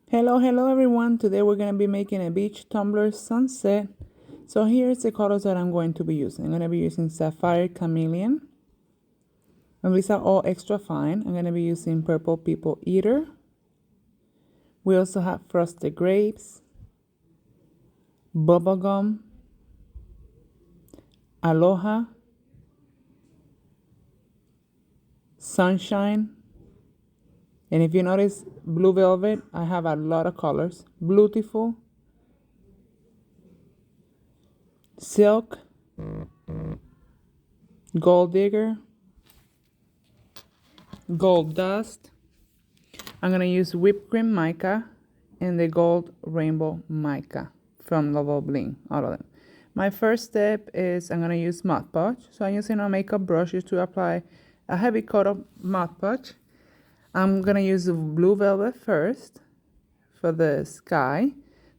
Hello everyone. Today we're going to be making a beach tumbler sunset. So here's the colors that I'm going to be using. I'm going to be using Sapphire Chameleon. And these are all extra fine. I'm going to be using Purple People Eater. We also have Frosted Grapes, Bubblegum, Aloha, Sunshine. And if you notice Blue Velvet, I have a lot of colors. Beautiful, Silk, Gold Digger, Gold Dust. I'm going to use whipped cream mica and the gold rainbow mica from Level Bling, all of them. My first step is I'm going to use Mod Podge. So I'm using a makeup brush just to apply a heavy coat of Mod Podge. I'm going to use the Blue Velvet first for the sky.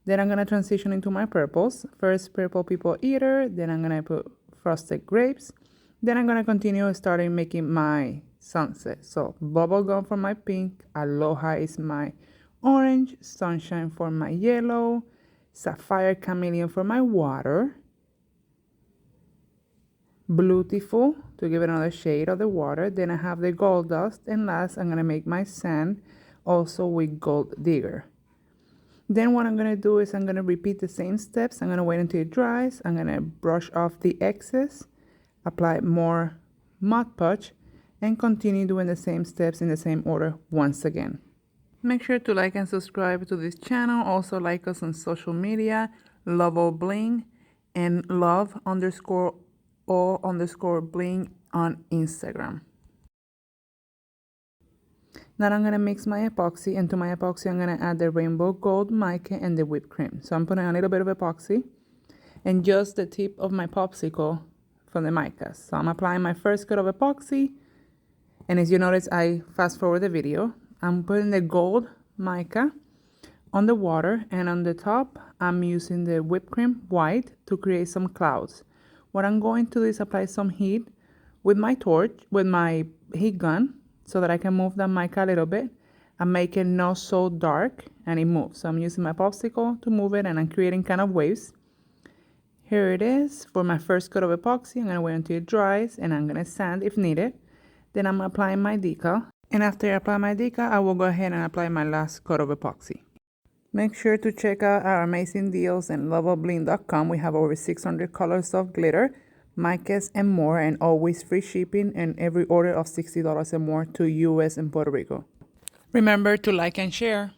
Then I'm going to transition into my purples. First Purple People Eater, then I'm going to put Frosted Grapes. Then I'm going to continue starting making my sunset. So Bubblegum for my pink, Aloha is my orange, Sunshine for my yellow, Sapphire Chameleon for my water, Beautiful to give it another shade of the water. Then I have the Gold Dust, and last I'm going to make my sand also with Gold Digger. Then what I'm going to do is I'm going to repeat the same steps. I'm going to wait until it dries. I'm going to brush off the excess, apply more Mod Podge, and continue doing the same steps in the same order once again. Make sure to like and subscribe to this channel. Also like us on social media, Level Bling, and love_o_bling on Instagram. Now I'm going to mix my epoxy. And to my epoxy, I'm going to add the rainbow gold mica and the whipped cream. So I'm putting a little bit of epoxy and just the tip of my popsicle from the micas. So I'm applying my first coat of epoxy. And as you notice, I fast forward the video. I'm putting the gold mica on the water, and on the top, I'm using the whipped cream white to create some clouds. What I'm going to do is apply some heat with my torch, with my heat gun, so that I can move the mica a little bit and make it not so dark and it moves. So I'm using my popsicle to move it, and I'm creating kind of waves. Here it is for my first coat of epoxy. I'm going to wait until it dries, and I'm going to sand if needed. Then I'm applying my decal. And after I apply my decal, I will go ahead and apply my last coat of epoxy. Make sure to check out our amazing deals at levelbling.com. We have over 600 colors of glitter, micas, and more, and always free shipping and every order of $60 or more to US and Puerto Rico. Remember to like and share.